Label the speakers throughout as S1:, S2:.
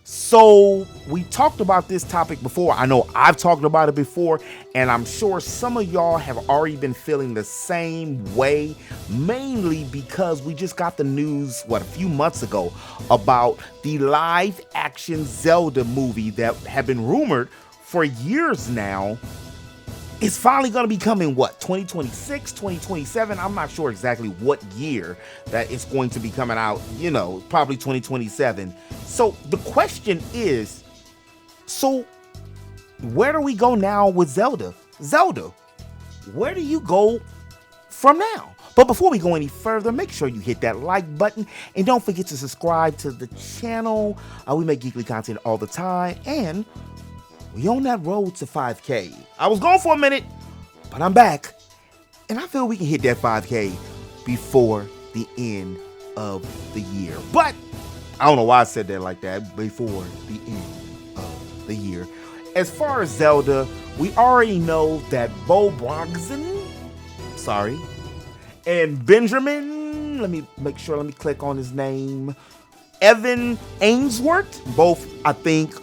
S1: So we talked about this topic before. I know I've talked about it before, and I'm sure some of y'all have already been feeling the same way, mainly because we just got the news, a few months ago, about the live action Zelda movie that had been rumored for years now. It's finally going to be coming, 2026, 2027? I'm not sure exactly what year that it's going to be coming out, probably 2027. So the question is, where do we go now with Zelda? Zelda, where do you go from now? But before we go any further, make sure you hit that like button and don't forget to subscribe to the channel. We make geekly content all the time, and we on that road to 5K. I was gone for a minute, but I'm back. And I feel we can hit that 5K before the end of the year. But I don't know why I said that like that, before the end of the year. As far as Zelda, we already know that Bo Brogson, and Benjamin, let me click on his name, Evan Ainsworth, both, I think,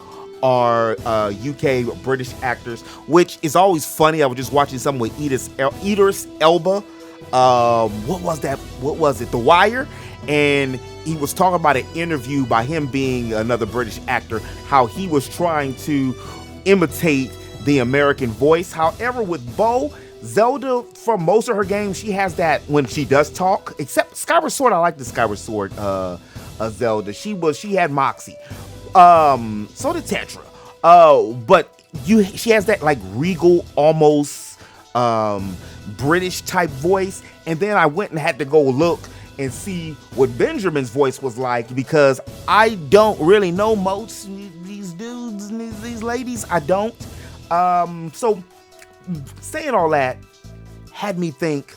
S1: are UK British actors, which is always funny. I was just watching something with Idris Elba. What was it? The Wire. And he was talking about an interview by him being another British actor, how he was trying to imitate the American voice. However, with Bo, Zelda, for most of her games, she has that when she does talk, except Skyward Sword. I like the Skyward Sword Zelda. She had moxie. So did Tetra. But she has that like regal, almost British type voice. And then I went and had to go look and see what Benjamin's voice was like, because I don't really know most of these dudes and these ladies. I don't. So saying all that had me think,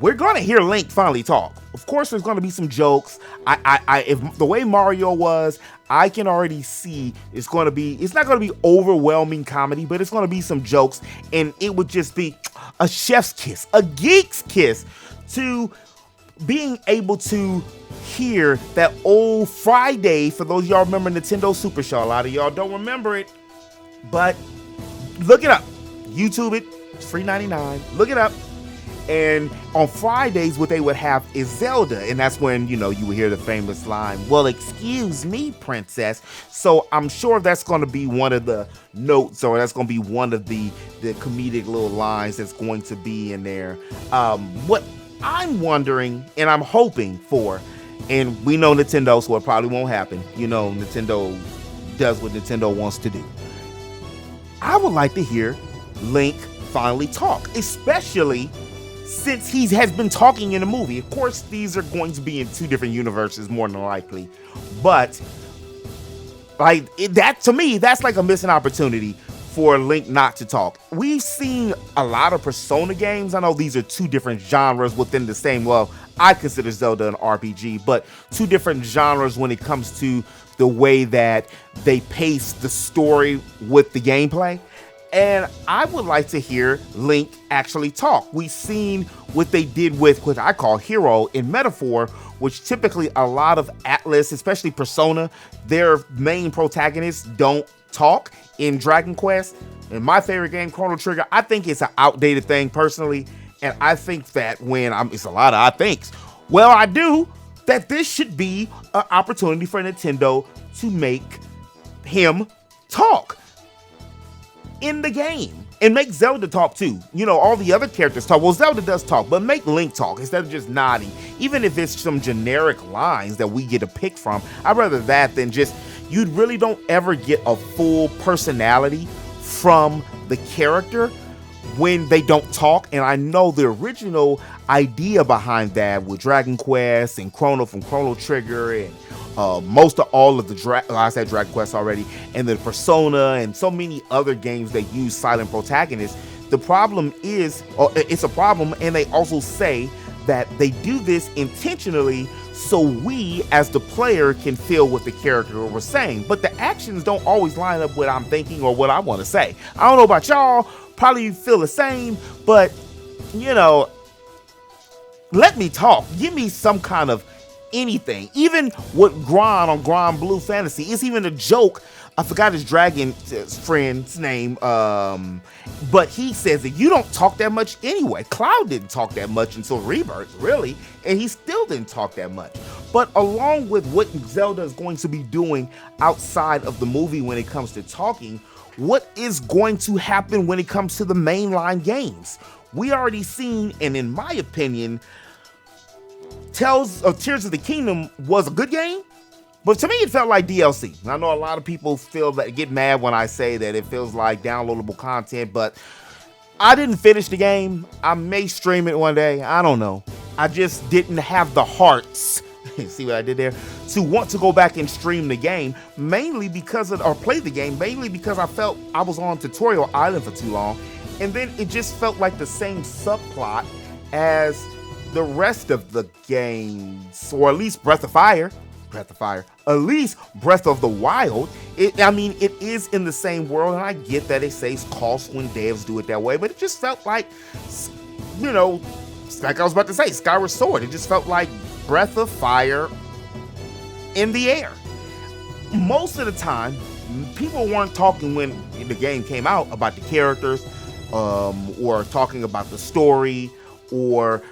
S1: we're gonna hear Link finally talk. Of course, there's gonna be some jokes. If the way Mario was, I can already see it's not gonna be overwhelming comedy, but it's gonna be some jokes, and it would just be a chef's kiss, a geek's kiss, to being able to hear that old Friday. For those of y'all remember Nintendo Super Show, a lot of y'all don't remember it, but look it up, YouTube it, it's free 99. Look it up. And on Fridays, what they would have is Zelda. And that's when, you would hear the famous line, "Well, excuse me, princess." So I'm sure that's going to be one of the notes, or that's going to be one of the comedic little lines that's going to be in there. What I'm wondering and I'm hoping for, and we know Nintendo, so it probably won't happen. Nintendo does what Nintendo wants to do. I would like to hear Link finally talk, especially since he has been talking in the movie. Of course, these are going to be in two different universes, more than likely. But to me, that's like a missing opportunity for Link not to talk. We've seen a lot of Persona games. I know these are two different genres within the same, I consider Zelda an RPG, but two different genres when it comes to the way that they pace the story with the gameplay. And I would like to hear Link actually talk. We've seen what they did with what I call Hero in Metaphor, which typically a lot of Atlas, especially Persona, their main protagonists don't talk in Dragon Quest. In my favorite game, Chrono Trigger, I think it's an outdated thing personally. And I think that it's a lot of I thinks. Well, I do, that this should be an opportunity for Nintendo to make him talk in the game, and make Zelda talk too. All the other characters talk. Well, Zelda does talk, but make Link talk instead of just nodding. Even if it's some generic lines that we get to pick from, I'd rather that than just, you really don't ever get a full personality from the character when they don't talk. And I know the original idea behind that with Dragon Quest and Chrono from Chrono Trigger and most of all of the I said Dragon Quest already, and the Persona and so many other games that use silent protagonists. The problem is, it's a problem, and they also say that they do this intentionally so we as the player can feel what the character was saying, but the actions don't always line up with what I'm thinking or what I want to say. I don't know about y'all, probably feel the same, but let me talk. Give me some kind of anything. Even with Gron on Gron Blue Fantasy, it's even a joke. I forgot his dragon friend's name, but he says that you don't talk that much anyway. Cloud didn't talk that much until Rebirth, really, and he still didn't talk that much. But along with what Zelda is going to be doing outside of the movie when it comes to talking, what is going to happen when it comes to the mainline games? We already seen, and in my opinion, Tears of the Kingdom was a good game, but to me it felt like DLC. I know a lot of people get mad when I say that it feels like downloadable content, but I didn't finish the game. I may stream it one day. I don't know. I just didn't have the hearts. See what I did there? To want to go back and stream the game, mainly because play the game, mainly because I felt I was on Tutorial Island for too long, and then it just felt like the same subplot as the rest of the games, or at least Breath of Fire, at least Breath of the Wild. It is in the same world, and I get that it saves costs when devs do it that way, but it just felt like, like I was about to say, Skyward Sword. It just felt like Breath of Fire in the air. Most of the time, people weren't talking when the game came out about the characters, or talking about the story, or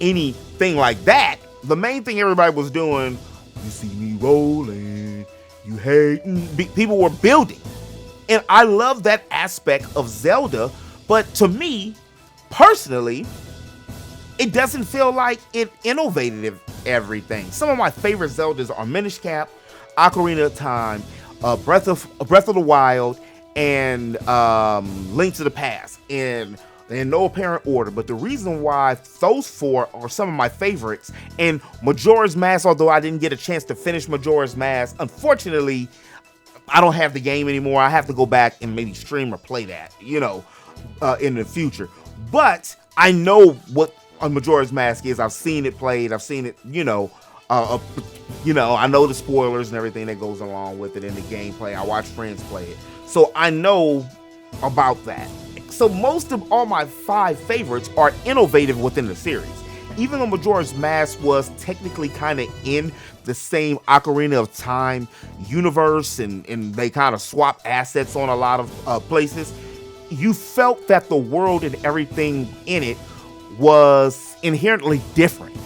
S1: anything like that. The main thing everybody was doing, you see me rolling, you hating. People were building. And I love that aspect of Zelda, but to me, personally, it doesn't feel like it innovated everything. Some of my favorite Zeldas are Minish Cap, Ocarina of Time, Breath of the Wild, and Link to the Past. And in no apparent order, but the reason why those four are some of my favorites, and Majora's Mask, although I didn't get a chance to finish Majora's Mask, unfortunately, I don't have the game anymore. I have to go back and maybe stream or play that, in the future. But I know what a Majora's Mask is. I've seen it played. I've seen it, I know the spoilers and everything that goes along with it in the gameplay. I watch friends play it. So I know about that. So most of all my 5 favorites are innovative within the series. Even though Majora's Mask was technically kind of in the same Ocarina of Time universe, and they kind of swap assets on a lot of places, you felt that the world and everything in it was inherently different.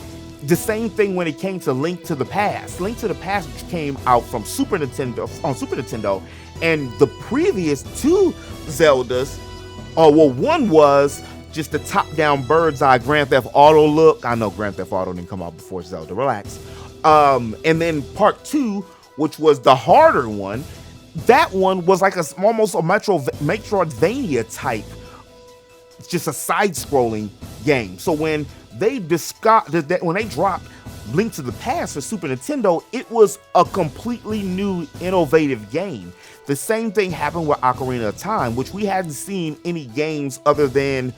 S1: The same thing when it came to Link to the Past. Link to the Past came out from Super Nintendo, and the previous 2 Zeldas, one was just the top-down bird's-eye Grand Theft Auto look. I know Grand Theft Auto didn't come out before Zelda, relax. And then part 2, which was the harder one, that one was like almost a Metroidvania type, just a side-scrolling game. So when they dropped Link to the Past for Super Nintendo, it was a completely new, innovative game. The same thing happened with Ocarina of Time, which we hadn't seen any games other than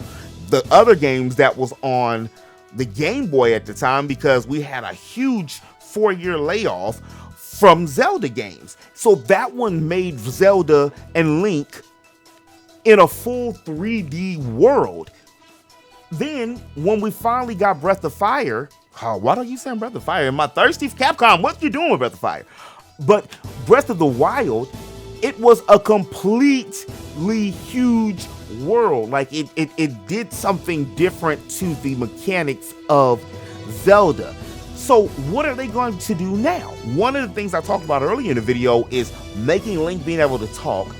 S1: the other games that was on the Game Boy at the time, because we had a huge 4-year layoff from Zelda games. So that one made Zelda and Link in a full 3D world. Then when we finally got Breath of Fire, why don't you say Breath of Fire? Am I thirsty for Capcom? What you doing with Breath of Fire? But Breath of the Wild, it was a completely huge world. Like it did something different to the mechanics of Zelda. So what are they going to do now? One of the things I talked about earlier in the video is making Link being able to talk.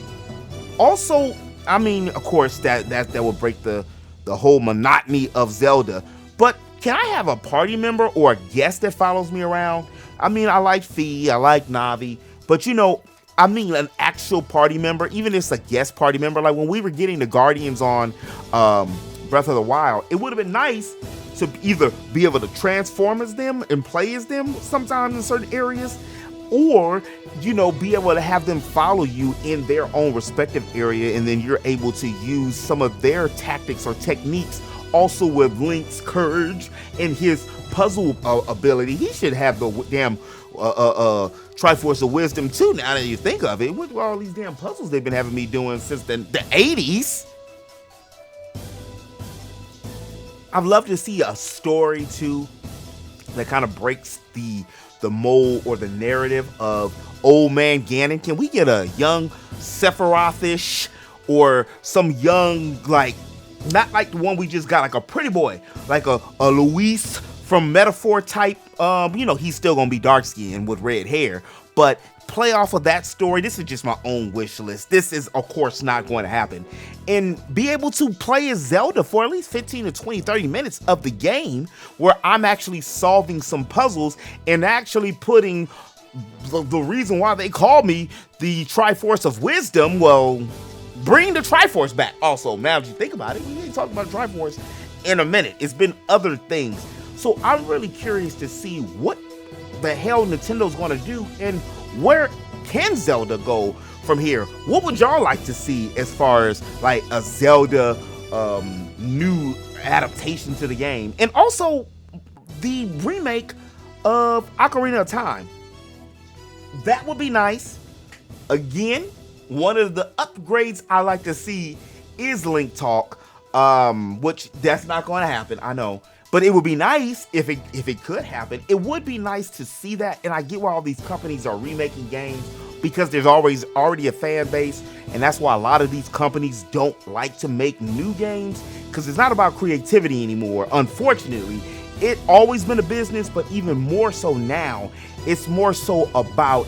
S1: Also, of course, that will break the whole monotony of Zelda. But can I have a party member or a guest that follows me around? I like Fee, I like Navi, but an actual party member, even if it's a guest party member. Like when we were getting the Guardians on Breath of the Wild, it would have been nice to either be able to transform as them and play as them sometimes in certain areas, or be able to have them follow you in their own respective area, and then you're able to use some of their tactics or techniques. Also with Link's courage and his puzzle ability, he should have the damn Triforce of Wisdom too, now that you think of it. With all these damn puzzles they've been having me doing since the 80s. I'd love to see a story too that kind of breaks the mold or the narrative of old man Ganon. Can we get a young Sephiroth-ish or some young, like, not like the one we just got, like a pretty boy, like a Luis from Metaphor type. He's still gonna be dark skinned with red hair, but play off of that story. This is just my own wish list. This is, of course, not going to happen. And be able to play as Zelda for at least 15 to 20, 30 minutes of the game where I'm actually solving some puzzles and actually putting the reason why they call me the Triforce of Wisdom. Well, bring the Triforce back. Also, now that you think about it, we ain't talking about Triforce in a minute. It's been other things. So I'm really curious to see what the hell Nintendo's going to do and where can Zelda go from here. What would y'all like to see as far as like a Zelda new adaptation to the game? And also the remake of Ocarina of Time. That would be nice. Again, one of the upgrades I like to see is Link Talk, which that's not going to happen, I know. But it would be nice if it could happen. It would be nice to see that. And I get why all these companies are remaking games, because there's already a fan base. And that's why a lot of these companies don't like to make new games, because it's not about creativity anymore. Unfortunately, it's always been a business, but even more so now, it's more so about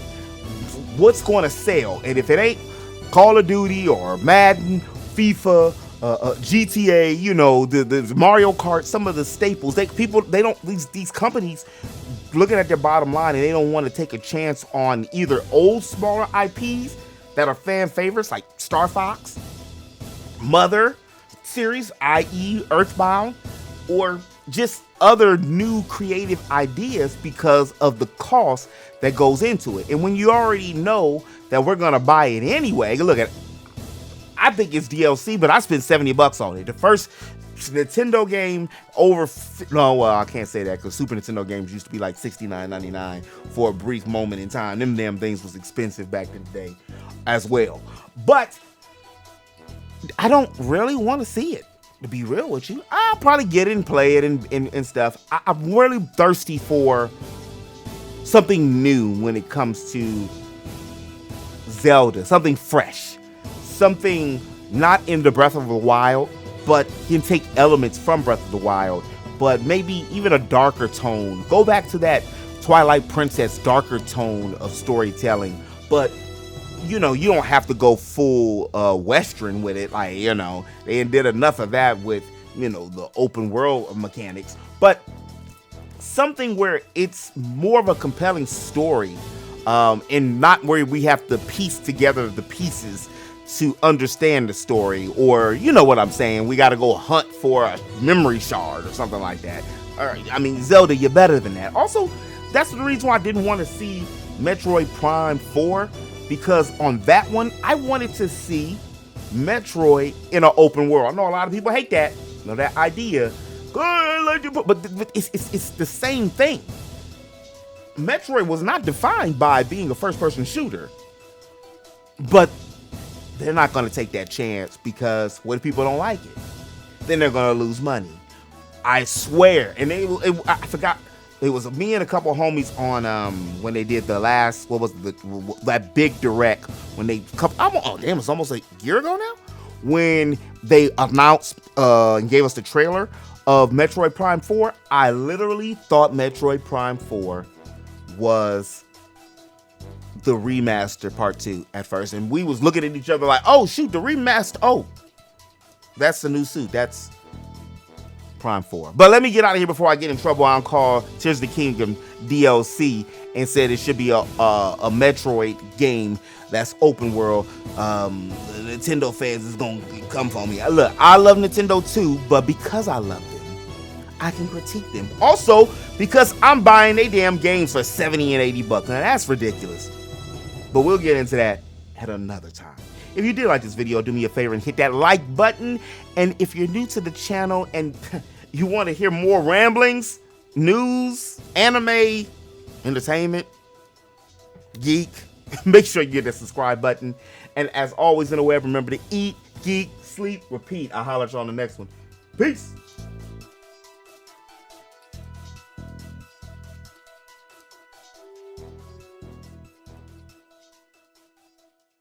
S1: what's going to sell. And if it ain't Call of Duty or Madden, FIFA, GTA, the Mario Kart, some of the staples, these companies looking at their bottom line, and they don't want to take a chance on either old smaller IPs that are fan favorites like Star Fox, Mother series, i.e. Earthbound, or just other new creative ideas because of the cost that goes into it. And when you already know that we're gonna buy it anyway, look at, I think it's DLC, but I spent $70 on it. The first Nintendo game I can't say that, because Super Nintendo games used to be like $69.99 for a brief moment in time. Them damn things was expensive back in the day as well. But I don't really want to see it, to be real with you. I'll probably get it and play it and stuff. I'm really thirsty for something new when it comes to Zelda, something fresh. Something not in the Breath of the Wild, but can take elements from Breath of the Wild, but maybe even a darker tone. Go back to that Twilight Princess darker tone of storytelling, but you don't have to go full Western with it. Like, they did enough of that with, the open world mechanics, but something where it's more of a compelling story, and not where we have to piece together the pieces to understand the story, or what I'm saying, we got to go hunt for a memory shard or something like that. Zelda, you're better than that. Also, that's the reason why I didn't want to see Metroid Prime 4, because on that one, I wanted to see Metroid in an open world. I know a lot of people hate that, that idea, but it's the same thing. Metroid was not defined by being a first-person shooter, but they're not going to take that chance, because what if people don't like it? Then they're going to lose money. I swear. And I forgot, it was me and a couple homies on when they did the last, that big direct, when they it's almost a year ago now, when they announced and gave us the trailer of Metroid Prime 4. I literally thought Metroid Prime 4 was the remaster part 2 at first, and we was looking at each other like, oh shoot, the remaster, oh, that's the new suit, that's Prime 4. But let me get out of here before I get in trouble. I'll call Tears of the Kingdom DLC and said it should be a Metroid game that's open world. The Nintendo fans is gonna come for me. Look, I love Nintendo too, but because I love them, I can critique them. Also, because I'm buying they damn games for 70 and 80 bucks. Now that's ridiculous. But we'll get into that at another time. If you did like this video, do me a favor and hit that like button. And if you're new to the channel and you want to hear more ramblings, news, anime, entertainment, geek, make sure you hit that subscribe button. And as always in the web, remember to eat, geek, sleep, repeat. I'll holler at you on the next one. Peace.